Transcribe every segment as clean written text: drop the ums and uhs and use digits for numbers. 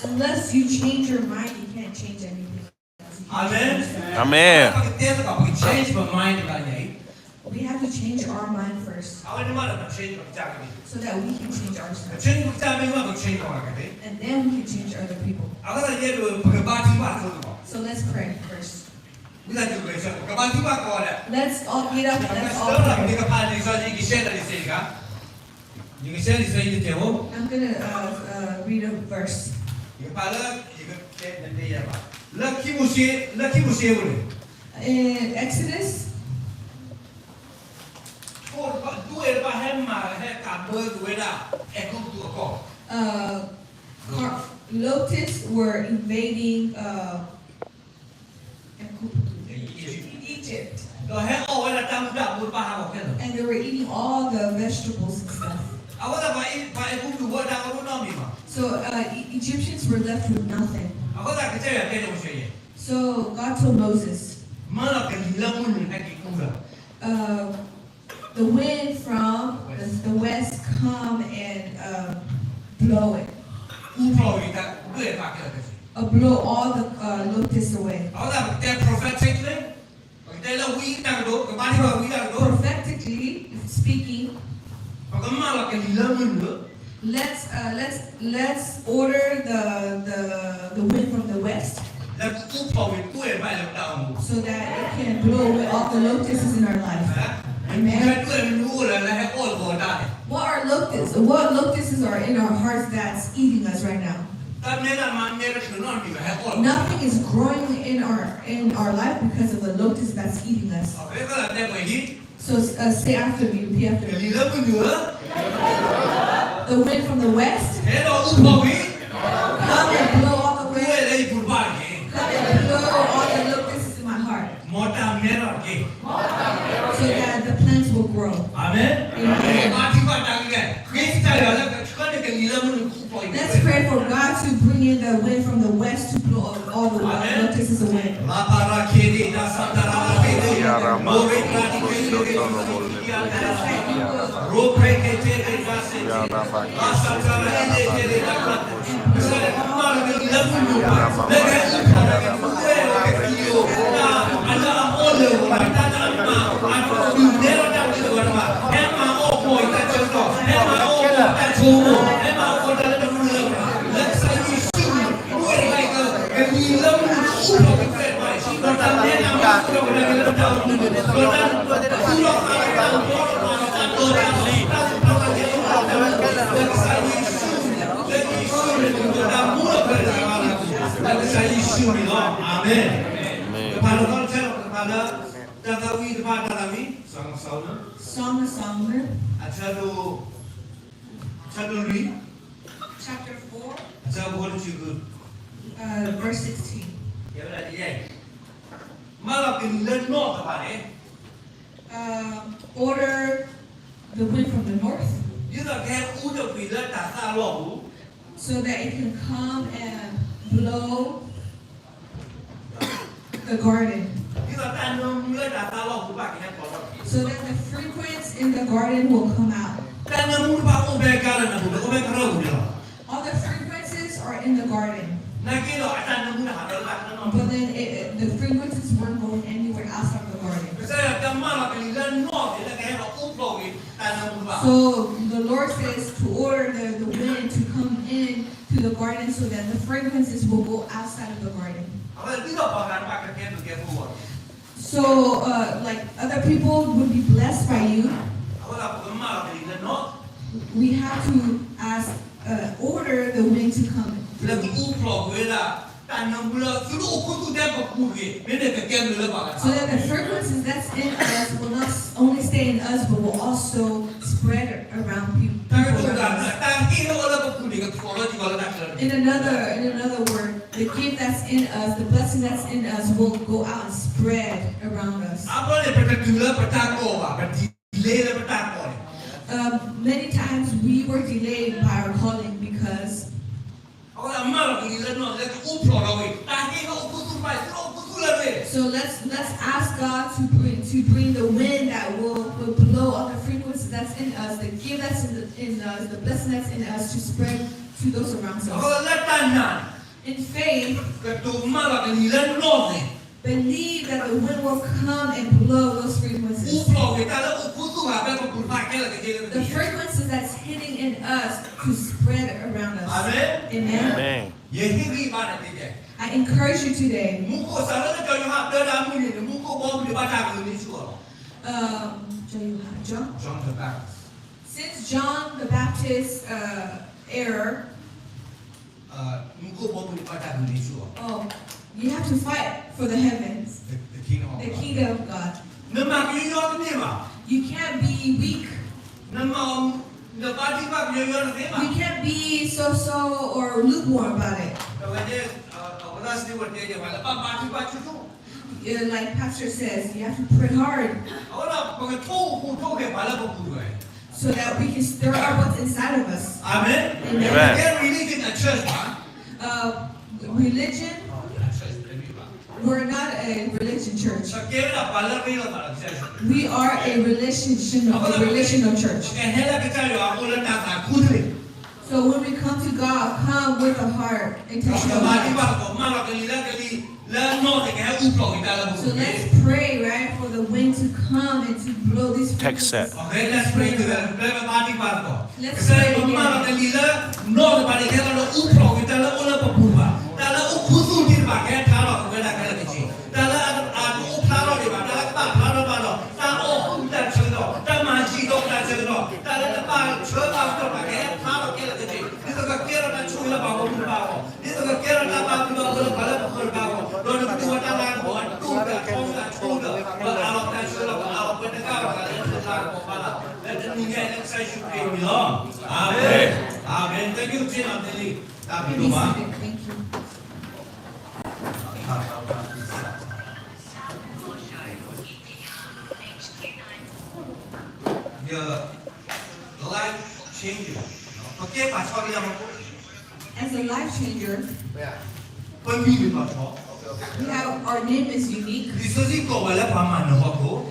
Unless you change your mind, you can't change anything. Amen. Amen. Change my mind like We have to change our mind first so that we can change ourselves. And then we can change other people. So let's pray first. Let's all get up and let's all pray. I'm going to read a verse. In Exodus, locusts were invading Egypt. And they were eating all the vegetables and stuff. So Egyptians were left with nothing. So God told Moses, the wind from the west come and blow it. Blow all the locusts away. Prophetically speaking, let's order the wind from the west so that it can blow away all the locusts in our life. Amen. What are locusts? What locusts are in our hearts that's eating us right now? Nothing is growing in our life because of the locust that's eating us. So say after me, repeat after me. The wind from the west, come and blow all the wind. Come and blow all the locusts in my heart. So that the plants will grow. Amen. Let's pray for God to bring in the wind from the west to blow all the locusts away. Song of Solomon, chapter 4, verse 16. Order the wind from the north so that it can come and blow the garden. So that the fragrance in the garden will come out. All the fragrances are in the garden. But then the fragrances weren't going anywhere outside of the garden. So the Lord says to order the wind to come in to the garden so that the fragrances will go outside of the garden. So like other people would be blessed by you. We have to ask, order the wind to come. So that the fragrances that's in us will not only stay in us, but will also spread around people. In another word, the gift that's in us, the blessing that's in us, will go out and spread around us. Many times we were delayed by our calling because so let's ask God to bring the wind that will blow all the frequencies that's in us, the gift that's in us, the blessing that's in us to spread to those around အခု us. လက်တန်းနာ In faith, ကတူမလာကနီလန်လို့တယ် believe that the wind will come and blow those ဥ frequencies. ပလောကတာလည်းဥပုစုဟာပဲကိုပူပါကဲလည်းကြည့်လို့ The frequencies that's hitting in us to spread around အာမ us. င် Amen. Amen. ယေဟိရိပါနဲ့တည်း I encourage you today. မူကိုစားလည်းကြောင့်ဟာတော်တာမှုနေမူကိုဘောမူပါတာကိုနေဆိုတော့ John. John the Baptist Since John the Baptist error, မူကိုဘောမူပါတာကိုနေဆိုတော့ oh, you have to fight for the heavens, the kingdom of the God kingdom of God. နမကီယောနေမှာ You can't be weak. နမနပါတိပါပြောရနေမှာ You can't be so or lukewarm about it. တော့ဒီအဝဒစနေဝတ်တယ်ဘာလဲပါတိပါချူ Like Pastor says, you have to pray hard ဟောတော့ဘယ်ထိုးကိုထိုးခဲ့ဘာလဲပူတယ် so that we can stir up what's inside of us. အာမင် Amen. Get religion at church မှာ Religion, we're not a religion church. စကေရာဘာလဲပြောတာလဲ We are a relational church. ကဲဟဲလာကကြရောအခုလည်းတာခုတယ် So when we come to God, come with a heart, တော့ intentional ဘာတိ heart. ပါကိုမလာကလေးလာကလေးလာတော့တကယ်ဥပလောကတာလား So let's pray, right, for the wind to come and to blow these Text set. Okay, let's pray together. Let's party party. Let's Say, pray "Mama, together." kalila, no, bari kaya lo upro, kita lo ula papuba. Tala ukusu di ba kaya thalo kaya kaya kichi. Tala adu uphalo di ba, tala pa phalo ba lo. Ta o ta chelo, ta ma chi do ta chelo. Tala ta pa chelo to ba kaya thalo kaya kichi. Dito ka kaya na chula ba ko ba ko. Dito ka kaya na pa ko ba bala ba ko ba ko. Do na tu ta la ko tu ta chula. Ba alo ta chelo ba alo pa ta ka ba la. Let the new guy exercise you pray me long. Amen. Amen. Thank you, Jim. I'm telling you. Thank Be you, ma. seated. Thank you. The life changer. Okay, pastor dia mau. As a life changer, Pemimpin pastor. we have our name is unique. Disusi kau bala paman aku.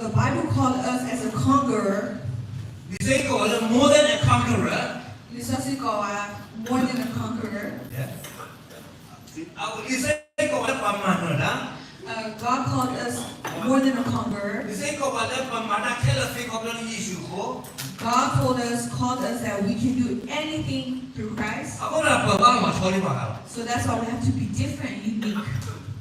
The Bible called us as a conqueror. Disusi kau bala more than a conqueror. This also called more than a conqueror. Aku disusi kau bala paman lah. God called us more than a conqueror. Disusi kau bala paman nak kela fi kau bala Yesus ko. God called us that we can do anything through Christ. Aku nak perbang macam ni mahal. So that's why we have to be different, unique.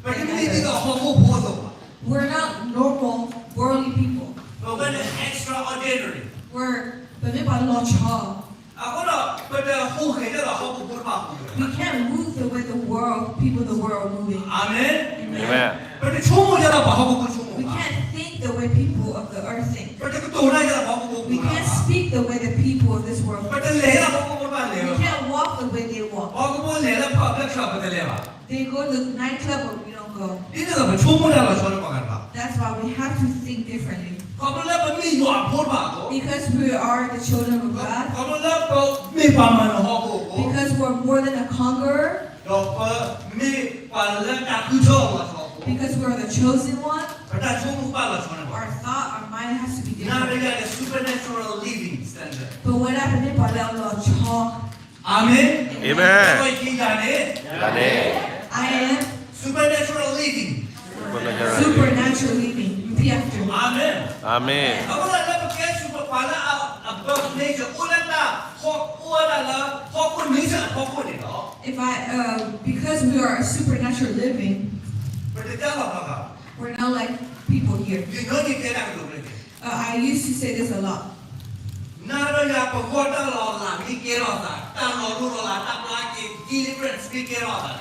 Tapi than ini tidak others. homo bodoh. We're not normal worldly people. But when it's extraordinary. We're Aku Aku nak pada hoke dia lah homo berapa. We can't move the way the world, people of the world are moving. Amen. Amen. Pada cuma dia lah homo bercuma. We can't think the way people of the earth think. Pada keturunan dia lah homo We bercuma. can't speak the way the people of this world Pada think. lehlah homo berapa We leh. can't walk the way they walk. Homo lehlah public shop pada leh. They go to the nightclub, but we don't go. Ini dah cuma dia lah soal makan lah. That's why we have to think differently. Kalau leh pemilih jual pun bago. Because we are the children of God. Kalau leh pemilih paman homo. Because we're more than a conqueror. Kalau pemilih paling tak kucing lah homo. Because we're the chosen one. Pada cuma pala soal makan. Our thought, our mind has to be Now we different. got a supernatural living standard. But when I put Amen. Amen. Kau ikhlas ni. I am Supernatural living. supernatural living. Repeat after me. Amen. Amen. Aku nak pakai super pala above nature. Ulan lah. Ulan lah. Hokun nature. Hokun ni loh. Because we are a supernatural living, Berdeka apa? we're not like people here. You know ni kena aku berdeka. I used to say this a lot. Nara ya pengkota loh lah. Ni kira tak. Tak lalu lah. Tak lagi deliverance. Ni kira tak.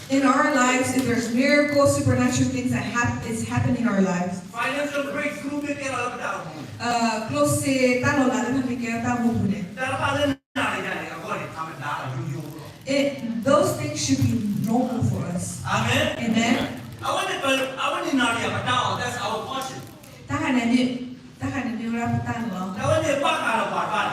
In our lives, if there's miracles, supernatural things that is happening in our lives, Financial breakthrough ni kira tak. close to talo la de kaya tamo pune. Dah paling nari nari. Aku ni kami dah jujur. Those things should be normal for us. Amen. Amen. Awan ni nari apa tahu? That's our portion. Tahan ni rapatan lo. Awan ni apa kalau buat?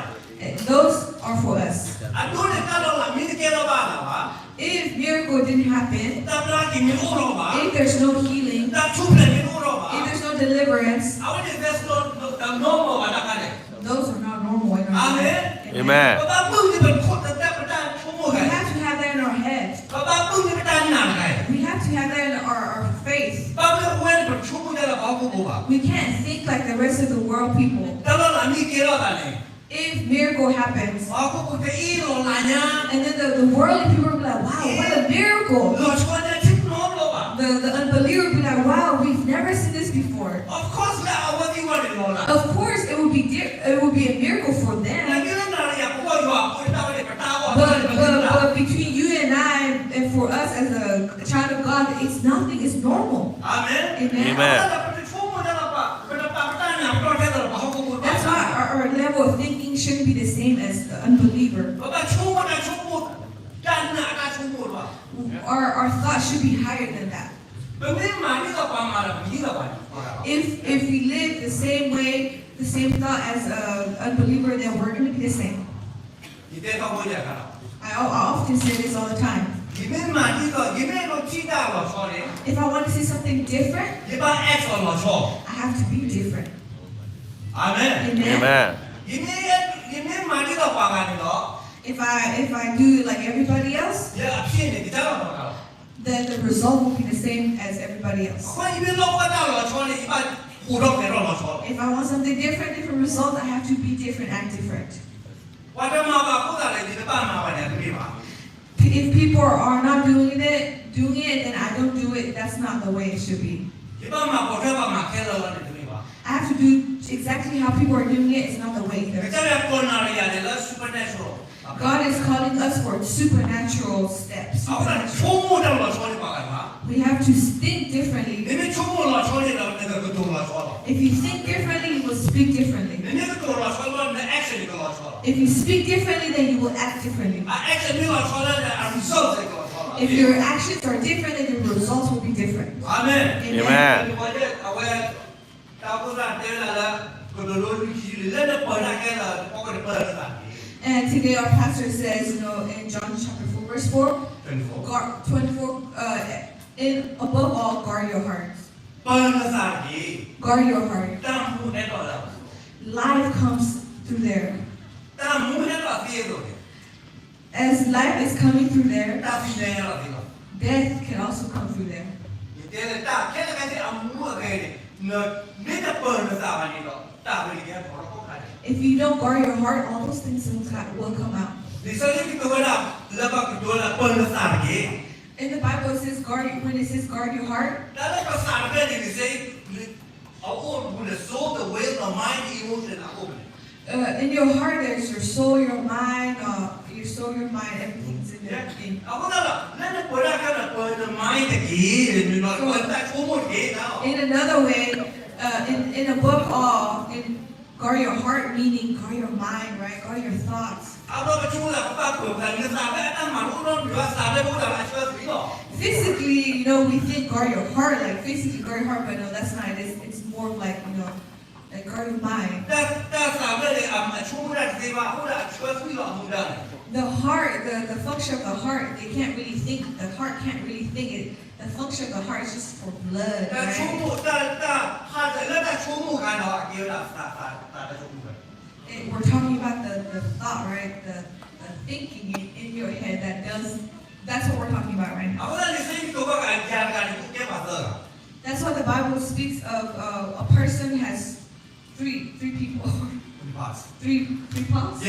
Those are for us. Aduh ni kalau lah, ni kira apa? If miracle didn't happen, Tak lagi ni orang apa? if there's no healing, Tak cuba ni orang apa? if there's no deliverance, Awan ni that's not normal ada kan? those are not normal in our Amen. life. Amen. Sebab tu ni berkot tetap We can't think like the rest of the world people. If miracle happens, and then the worldly people will be like, wow, what a miracle. The unbeliever will be like, wow, we've never seen this before. Of course, Of course, it will be a miracle for them. But between you and I, and for us as a child of God, it's nothing. It's normal. Amen. Amen. That's why our level of thinking shouldn't be the same as the unbeliever. Our thoughts should be higher than that. If we live the same way, the same thought as an unbeliever, then we're going to be the same. I often say this all the time. If I want to see something different, I have to be different. Amen. Amen. If I do it like everybody else, then the result will be the same as everybody else. If I want something different result, I have to be different, act different. If people are not doing it, then I don't do it. That's not the way it should be. I have to do exactly how people are doing it. It's not the way there. God is calling us for supernatural steps. We have to think differently. If you think differently, you will speak differently. If you speak differently, then you will act differently. If your actions are different, then your results will be different. Amen. Amen. And today our pastor says, in John chapter 4, verse 4, 24, above all, guard your hearts. Guard your heart. Life comes through there. As life is coming through there, death can also come through there. If you don't guard your heart, all those things will come out. In the Bible, it says when it says guard your heart, in your heart there's your soul, your mind, everything's in there. In another way, in above all, guard your heart, meaning guard your mind, right? Guard your thoughts. Physically, we think guard your heart, like physically guard your heart, but no, that's not it. It's more like, like guard your mind. The heart, the function of the heart, they can't really think. The heart can't really think it. The function of the heart is just for blood, right? We're talking about the thought, right? The thinking in your head that's what we're talking about right now. That's why the Bible speaks of a person has three people. Three parts.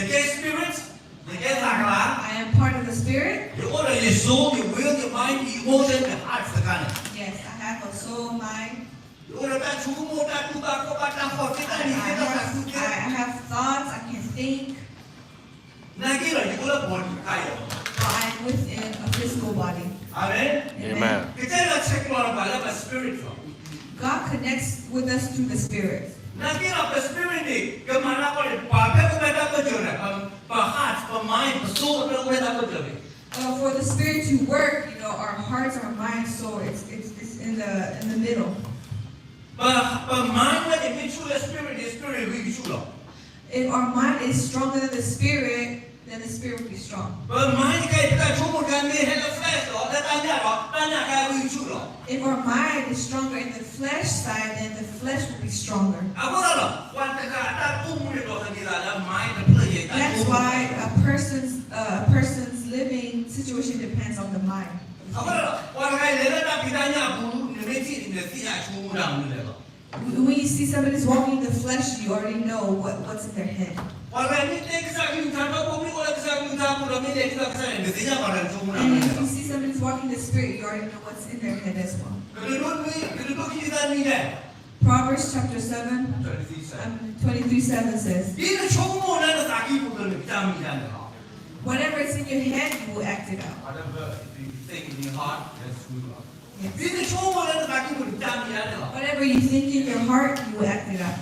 I am part of the spirit. Your soul, your will, your mind, your emotion, your heart. Yes, I have a soul, mind. I have thoughts, I can think. But I am within a physical body. Amen. Amen. God connects with us through the Spirit. For the Spirit to work, our hearts, our minds, soul, it's in the middle. If our mind is stronger than the Spirit, then the Spirit will be strong. If our mind is stronger in the flesh side, then the flesh will be stronger. That's why a person's living situation depends on the mind. When you see somebody's walking in the flesh, you already know what's in their head. And if you see somebody's walking in the spirit, you already know what's in their head as well. Proverbs chapter 7, 23:7 says, whatever is in your head, you will act it out. Whatever you think in your heart, that's who you are. Yes. Whatever you think in your heart, you will act it out.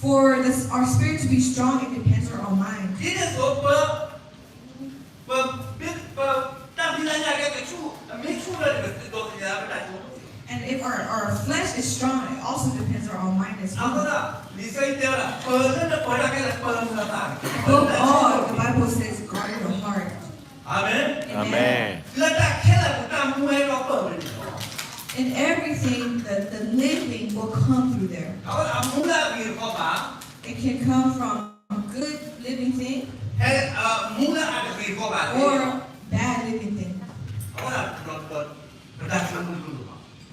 For our spirit to be strong, it depends on our mind. And if our flesh is strong, it also depends on our mind as well. Above all, the Bible says, guard your heart. Amen. Amen. In everything, the living will come through there. It can come from a good living thing or bad living thing.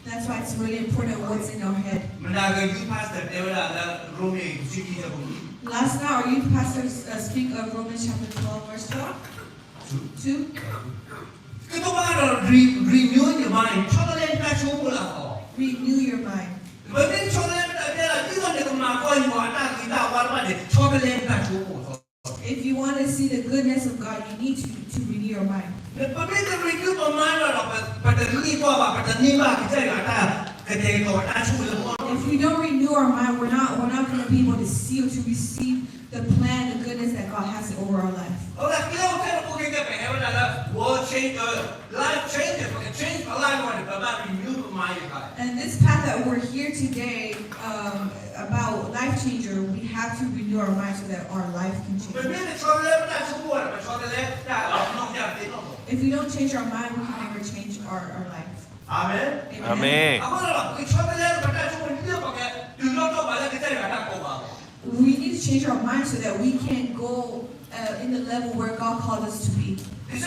That's why it's really important what's in our head. Last night, our youth pastor speak of Romans chapter 12, verse 2. Renew your mind. Renew your mind. If you want to see the goodness of God, you need to renew your mind. If we don't renew our mind, we're not going to be able to see or to receive the plan, the goodness that God has over our life. And this path that we're here today about life changer, we have to renew our mind so that our life can change. If we don't change our mind, we can never change our life. Amen. Amen. We need to change our mind so that we can go in the level where God called us to be. In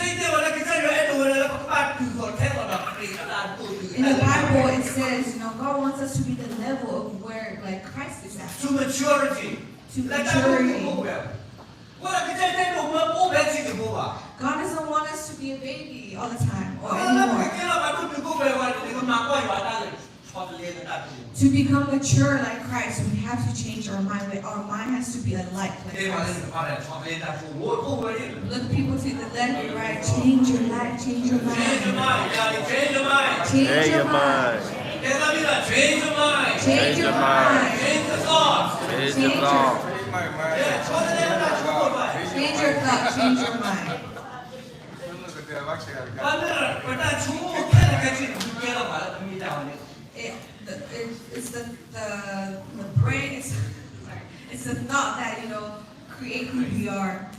the Bible, it says, God wants us to be the level of where, like, Christ is at. To maturity. To maturity. God doesn't want us to be a baby all the time or anymore. To become mature like Christ, we have to change our mind. Our mind has to be alike like Christ. Look people to the left and right. Change your life. Change your mind. Change your mind. Change your mind. Change your mind. Change your mind. Change your mind. Change the thoughts. Change the thought. Change your thoughts. Change your mind. It's the brain. It's the thought that create who we are.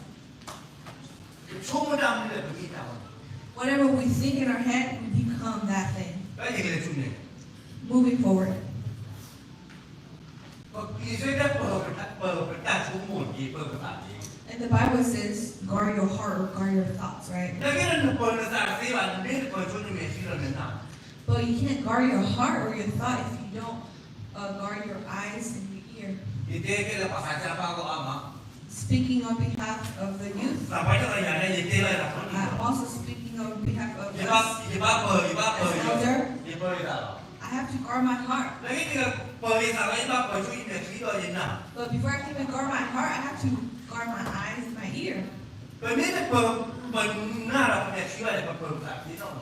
Whatever we think in our head, we become that thing. Moving forward. And the Bible says, guard your heart or guard your thoughts, right? But you can't guard your heart or your thought if you don't guard your eyes and your ear. Speaking on behalf of the youth, I'm also speaking on behalf of the elder. I have to guard my heart. But before I can even guard my heart, I have to guard my eyes and my ear.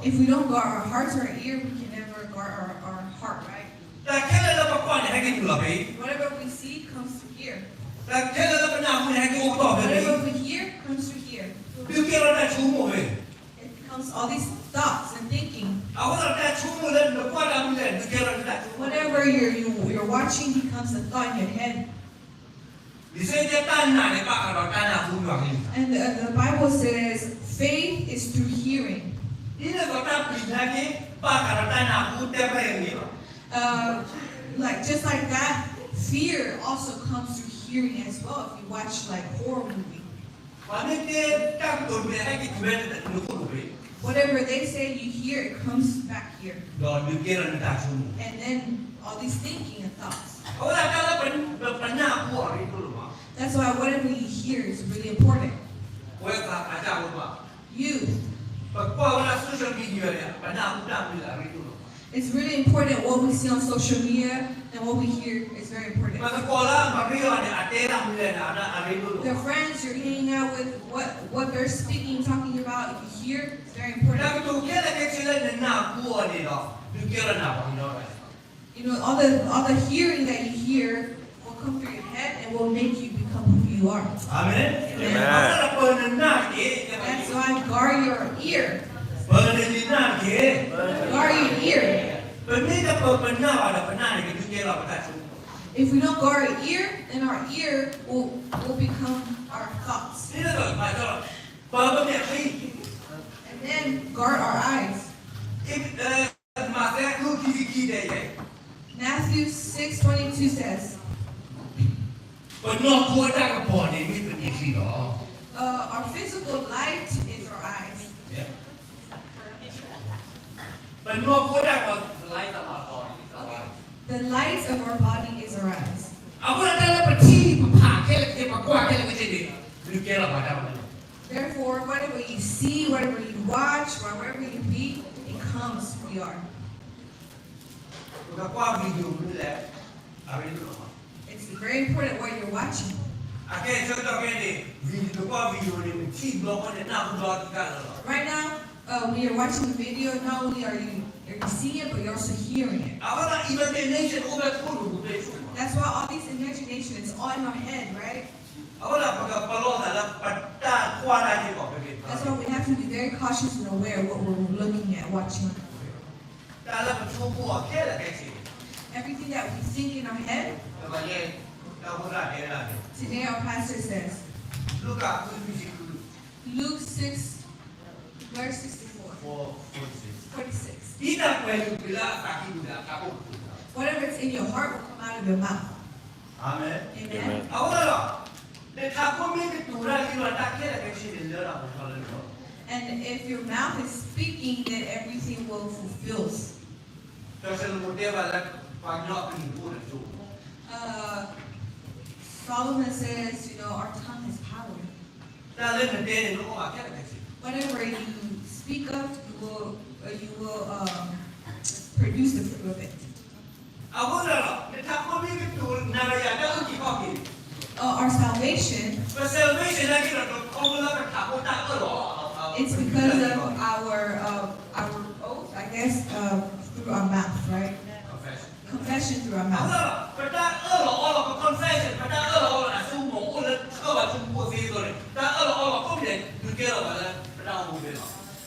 If we don't guard our hearts or our ear, we can never guard our heart, right? Whatever we see comes through here. Whatever we hear comes through here. It becomes all these thoughts and thinking. Whatever you're watching becomes a thought in your head. And the Bible says faith is through hearing. Just like that, fear also comes through hearing as well. If you watch like horror movie. Whatever they say, you hear, it comes back here. တော့ဒီကေရနေတာချုံ And then all these thinking and thoughts. ဟောလာကလာပညာကိုရီတို့လို့ပါ That's why whatever you hear is really important. ဝဲကအကြလို့ပါ Youth. ပေါ်လာ social media ရပညာဥဒ္ဒမီလာရီတို့လို့ It's really important what we see on social media and what we hear is very important. မပေါ်လာမရီရောနဲ့အတဲလာမီလာနာအရီတို့လို့ The friends you're hanging out with, what they're speaking, talking about, if you hear, it's very ဒါ important. ကတော့ကေရတဲ့ချစ်တဲ့နာကိုရီတော့ဒီကေရနာပါတော့ You know, all the hearing that you hear will come through your head and will make you become who you are. အာမင် Amen. ပေါ်နာကေ That's why guard your ear. ပေါ်နေနာကေ Guard your ear. ပမေကပေါ်နာပါတော့ပနာနေဒီကေရပါတာချုံ If we don't guard our ear, then our ear will become our thoughts. ဒီတော့မတော့ပေါ်မမြခိ And then guard our eyes. Matthew 6:22 says, our physical light is our eyes. The light of our body is our eyes. Therefore, whatever you see, whatever you watch, wherever you be, it becomes who you are. It's very important what you're watching. Right now, when you're watching the video, not only are you seeing it, but you're also hearing it. That's why all these imagination is all in our head, right? That's why we have to be very cautious and aware of what we're looking at, watching. Everything that we think in our head, today our pastor says, Luke 6, verse 64, 46. Whatever is in your heart will come out of your mouth. Amen. Amen. And if your mouth is speaking, then everything will fulfill. Solomon says, our tongue has power. Whatever you speak of, you will produce the fruit of it. Our salvation, it's because of our oath, I guess, through our mouth, right? Confession through our mouth.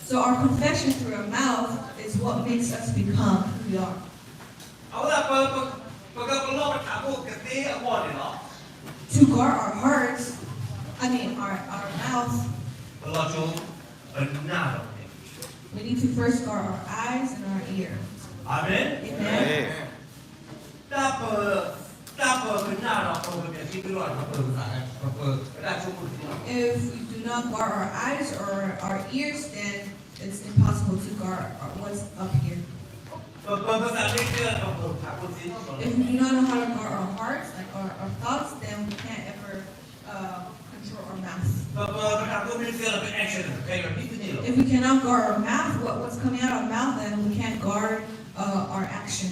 So our confession through our mouth is what makes us become who we are. To guard our hearts, our mouth, we need to first guard our eyes and our ear. Amen. Amen. If we do not guard our eyes or our ears, then it's impossible to guard what's up here. If we do not know how to guard our hearts, like our thoughts, then we can't ever control our mouth. If we cannot guard our mouth, what's coming out of our mouth, then we can't guard our action.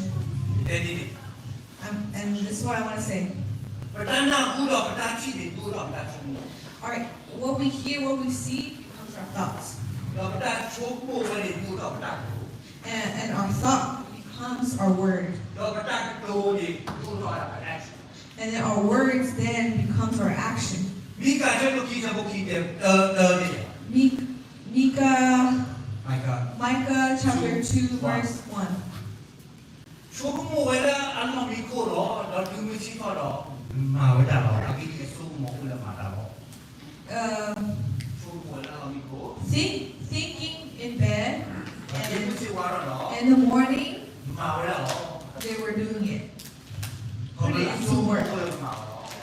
And this is what I want to say. Alright, what we hear, what we see becomes our thoughts. And our thought becomes our word. And then our words then becomes our action. Micah chapter 2 verse 1. Thinking in bed and in the morning they were doing it. Put it into work.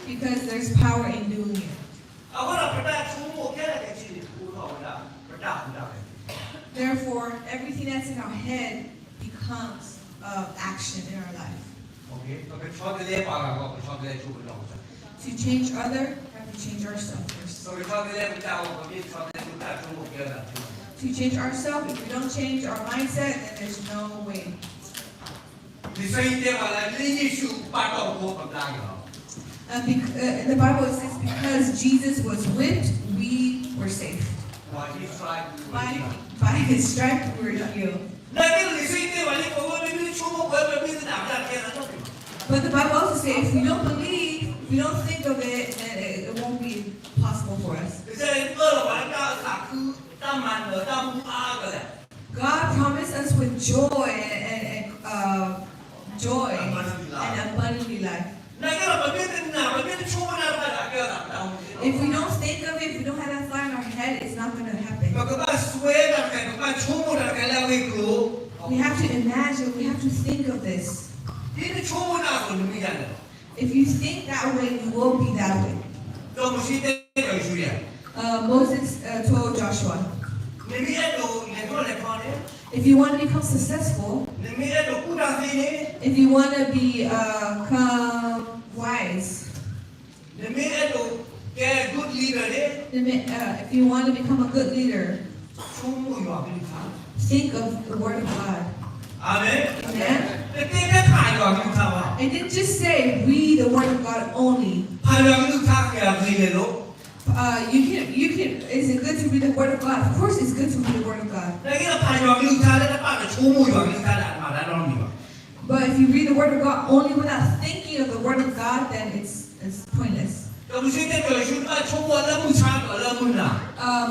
Because there's power in doing it. Therefore, everything that's in our head becomes action in our life. Okay, To change other, we have to change ourselves first. To change ourselves, if we don't change our mindset, then there's no way. In the Bible it says, because Jesus was whipped, we were saved. By his stripes we were healed. But the Bible also says, if we don't believe, if we don't think of it, then it won't be possible for us. God promised us with joy and abundantly life. If we don't think of it, if we don't have that thought in our head, it's not going to happen. We have to imagine, we have to think of this. If you think that way, you will be that way. Moses told Joshua, if you want to become successful, if you want to become wise, if you want to become a good leader, think of the Word of God. Amen. Amen. And didn't just say read the Word of God only. You can. Is it good to read the Word of God? Of course, it's good to read the Word of God. But if you read the Word of God only without thinking of the Word of God, then it's pointless.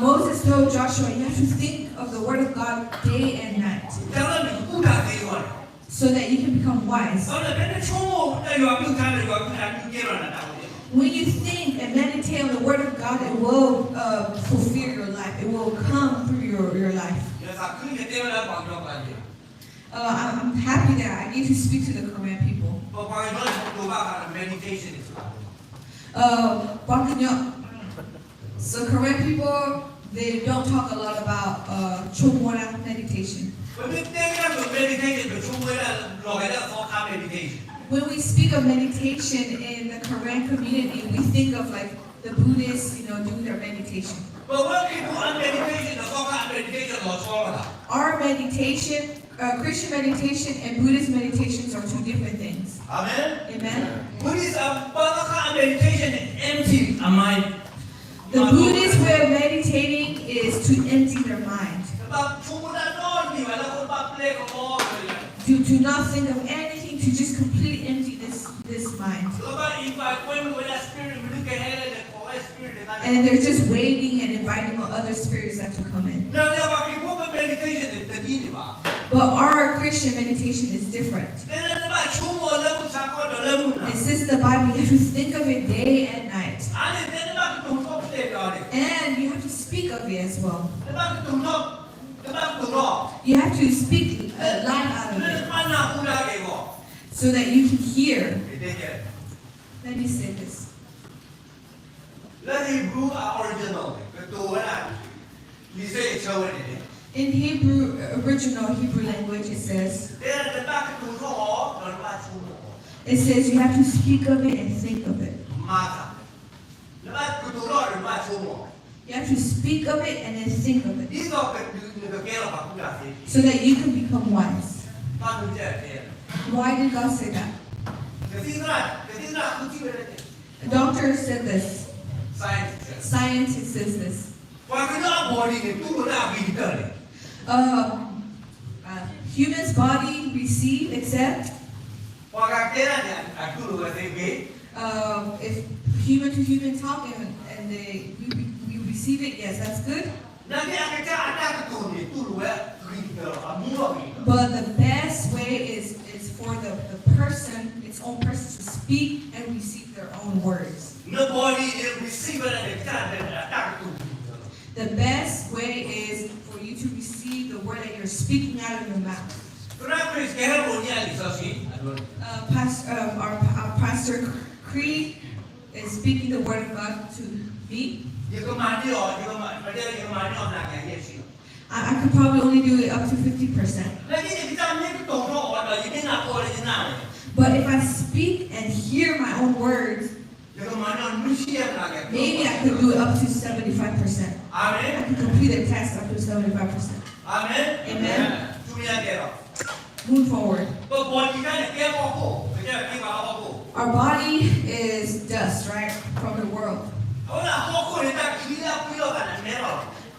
Moses told Joshua, you have to think of the Word of God day and night, so that you can become wise. When you think and meditate on the Word of God, it will fulfill your life. It will come through your life. I'm happy that I get to speak to the Korean people. So Korean people, they don't talk a lot about Chomora meditation. When we speak of meditation in the Korean community, we think of like the Buddhists, doing their meditation. Our meditation, Christian meditation and Buddhist meditations are two different things. Amen. Amen. Meditation is empty a mind. The Buddhist way of meditating is to empty their mind. To not think of anything, to just completely empty this mind. And they're just waiting and inviting other spirits that to come in. But our Christian meditation is different. It says in the Bible, you have to think of it day and night. And you have to speak of it as well. You have to speak life out of it, so that you can hear. Let me say this. In Hebrew, original Hebrew language, it says you have to speak of it and think of it. You have to speak of it and then think of it, so that you can become wise. Why did God say that? A doctor said this. Scientist says this. Human's body receive, accept. If human to human talk and we receive it, yes, that's good. But the best way is for the person, its own person, to speak and receive their own words. The best way is for you to receive the word that you're speaking out of your mouth. Our Pastor Creed is speaking the word of God to me. I could probably only do it up to 50%. But if I speak and hear my own words, maybe I could do it up to 75%. I could complete a test up to 75%. Amen. Move forward. Our body is dust, right, from the world.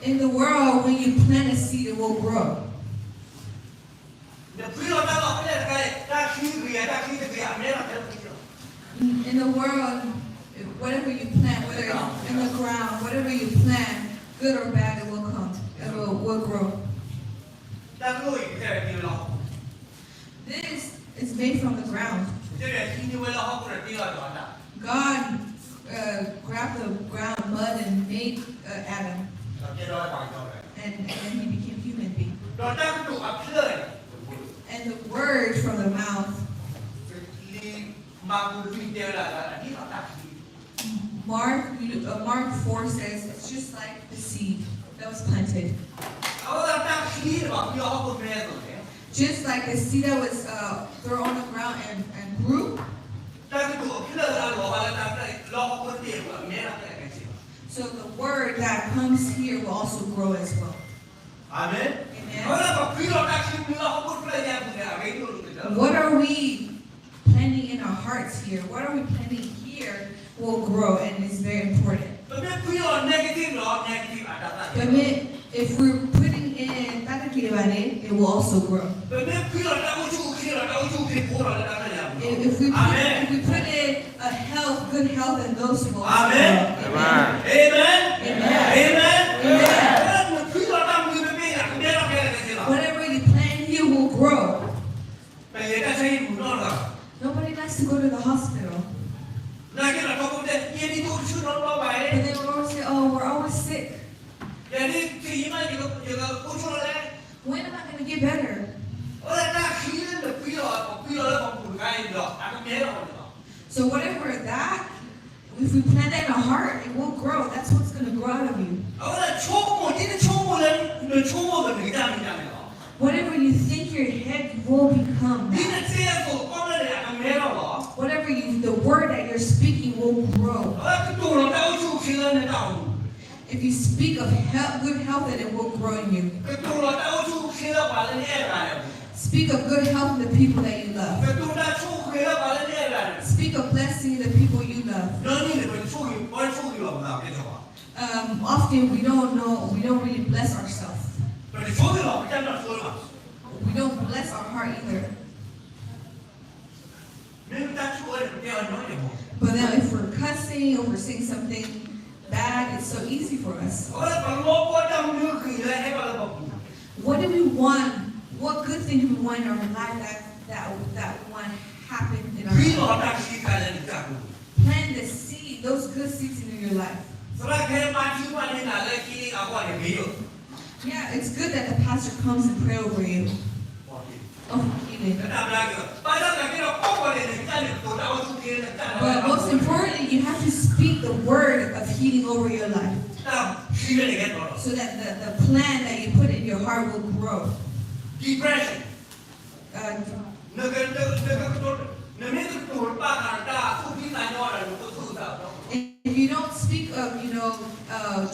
In the world, when you plant a seed, it will grow. In the world, whatever you plant, whether it's in the ground, whatever you plant, good or bad, it will come. It will grow. This is made from the ground. God grabbed the ground mud and made Adam, and he became human being. And the word from the mouth. Mark 4 says it's just like the seed that was planted. Just like the seed that was thrown on the ground and grew. So the word that comes here will also grow as well. Amen. What are we planting in our hearts here? What are we planting here will grow, and it's very important. But if we're putting in it will also grow. If we put in a health, good health, and those will also grow. Amen. Amen. Amen. Amen. Whatever you plant here will grow. Nobody likes to go to the hospital. But they will always say, oh, we're always sick. When am I going to get better? So whatever that, if we plant that in our heart, it will grow. That's what's going to grow out of you. Whatever you think your head will become. Whatever the word that you're speaking will grow. If you speak of good health, then it will grow in you. Speak of good health in the people that you love. Speak of blessing in the people you love. Often we don't really bless ourselves. We don't bless our heart either. But now if we're cussing or we're saying something bad, it's so easy for us. What do we want? What good thing do we want in our life that we want to happen in our life? Plant the seed, those good seeds in your life. Yeah, it's good that the pastor comes and pray over you. Oh, healing. But most importantly, you have to speak the word of healing over your life. So that the plan that you put in your heart will grow. Depression. If you don't speak of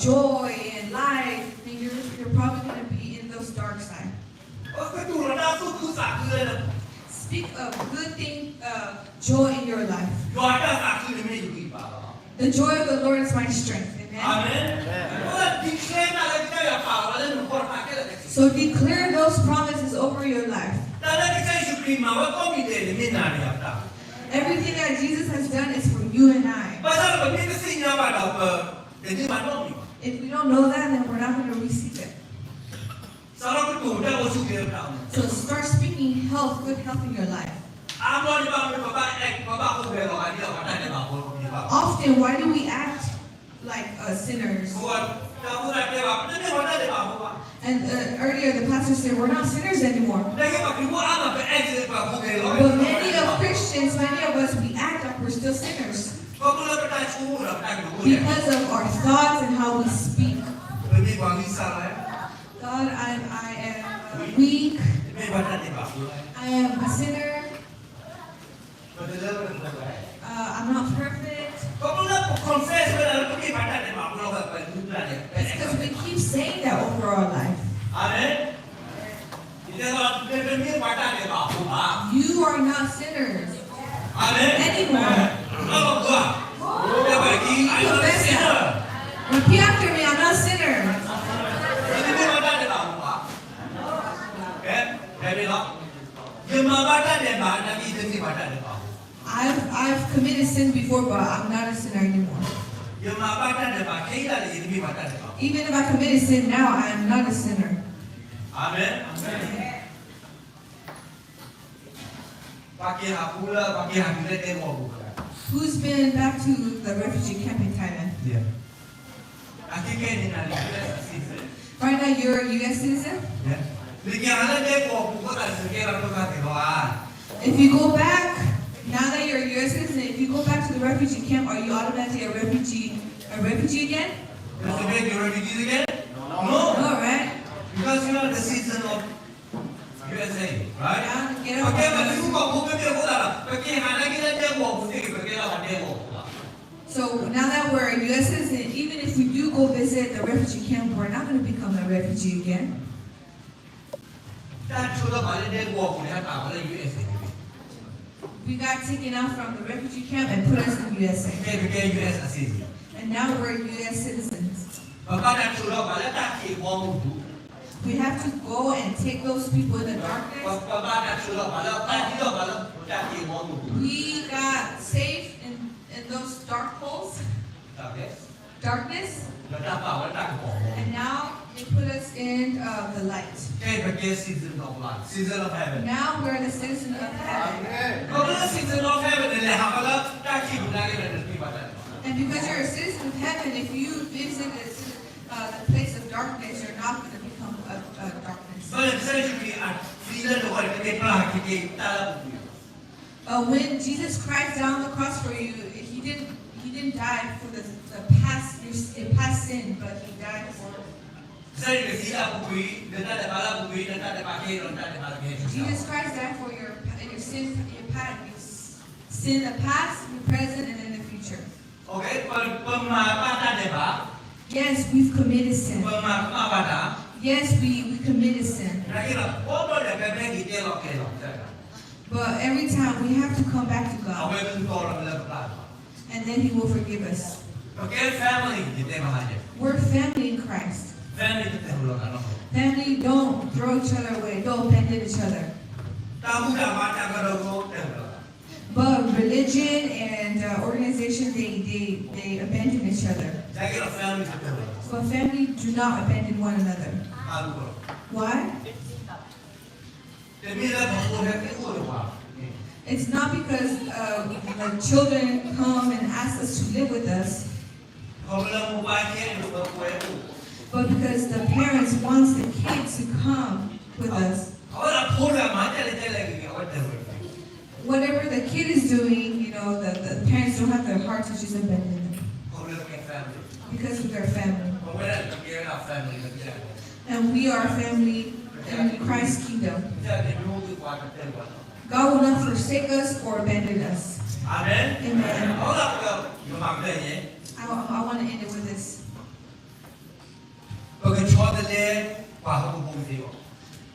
joy and life, then you're probably going to be in those dark sides. Speak of good thing, joy in your life. The joy of the Lord is my strength. Amen. So declare those promises over your life. Everything that Jesus has done is for you and I. If we don't know that, then we're not going to receive it. So start speaking health, good health in your life. Often, why do we act like sinners? And earlier the pastor said we're not sinners anymore. But many of Christians, many of us, we act like we're still sinners. Because of our thoughts and how we speak. God, I am weak. ဒီဘာတာနေပါဘူး I am a sinner. ဘယ်လိုလဲဘယ်လိုလဲ I'm not perfect. ဘာလို့လဲ confess ပဲလားဒီဘာတာနေပါဘူးတော့ပဲလူလာတယ် It's because we keep saying that over our life. အာမင်ဒီတော့ဒီဘာတာနေပါဘူးပါ You are not sinners. အာမင် Anymore. ဟုတ်ကဲ့ဒီဘာကြီး I am a sinner Repeat after me. I'm not a sinner. ဒီဘာတာနေပါဘူးပါကဲဘယ်လိုဒီမှာဘာတာနေပါနာမည်ဒီဘာတာနေပါ I've committed sin before, but I'm not a sinner anymore. ဒီမှာဘာတာနေပါခိတာလေးဒီဘာတာနေပါ Even if I committed sin now, I am not a sinner. အာမင်ဘာကဟာပူလာဘာကဟာဒီတဲ့တဲ့ဘောဘူး Who's been back to the refugee camp in Thailand? Yeah. I think I need a citizen. Right now, you're a U.S. citizen. Yeah. If you go back, now that you're a U.S. citizen, if you go back to the refugee camp, are you automatically a refugee again? Does it make you refugees again? No. No, right? Because you are the citizen of USA, right? Yeah, get out. Okay, but you go over there, go there. Okay, I get a demo. So now that we're a U.S. citizen, even if we do go visit the refugee camp, we're not going to become a refugee again. We got taken out from the refugee camp and put us in the USA. And now we're U.S. citizens. We have to go and take those people in the darkness. We got safe in those dark holes, darkness, and now they put us in the light. Now we're the citizens of heaven. And because you're a citizen of heaven, if you visit the place of darkness, you're not going to become a darkness. When Jesus Christ died on the cross for you, he didn't die for the past sin, but he died for Jesus Christ died for your sin, your past, your present, and in the future. Yes, we've committed sin. Yes, we committed sin. But every time we have to come back to God, and then He will forgive us. We're family in Christ. Family don't throw each other away, don't abandon each other. But religion and organization, they abandon each other. But family do not abandon one another. Why? It's not because the children come and ask us to live with us, but because the parents want the kids to come with us. Whatever the kid is doing, the parents don't have their heart to just abandon them because of their family. And we are family in Christ's kingdom. God will not forsake us or abandon us. Amen. Amen. I want to end it with this.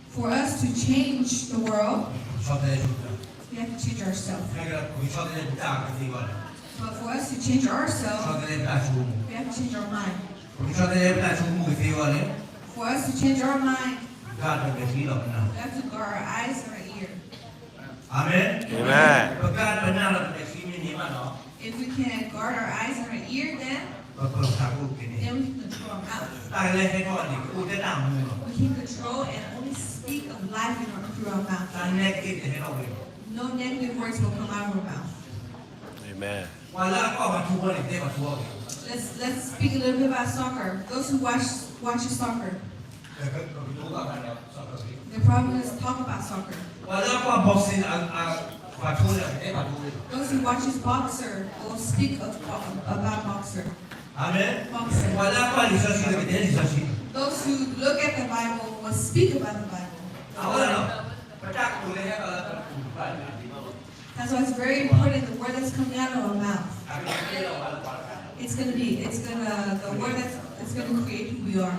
For us to change the world, we have to change ourselves. But for us to change ourselves, we have to change our mind. For us to change our mind, we have to guard our eyes and our ear. Amen. If we can guard our eyes and our ear, then we can control our mouth. We can control and only speak of life through our mouth. No negative words will come out of our mouth. Amen. Let's speak a little bit about soccer. Those who watch soccer, the problem is talk about soccer. Those who watch boxer will speak about boxer. Amen. Boxer. Those who look at the Bible will speak about the Bible. เอาละเนาะประจักษ์อยู่เลยครับเราต้องไป That's why it's very important the word that's coming out of our mouth. อันนี้เรามาก่อนกัน The word that's gonna create who we are.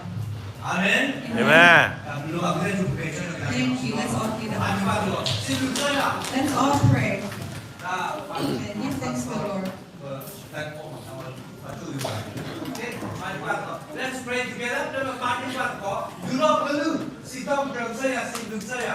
อาเมน Amen. ลูกเอาเรื่องอยู่เป็นเช่นกัน Thank you. Let's all get อัน up. นี้ว่าลูกสิ่งที่เกิดอ่ะ Let's all pray ถ้า and give thanks to the Lord. แต่ผมทำมาช่วยอยู่โอเคมาดีกว่าก็ Let's pray together เดี๋ยวเรามาดีกว่าก็ยูโรบลูสิต้องเติมเสียสิ่งดึงเสีย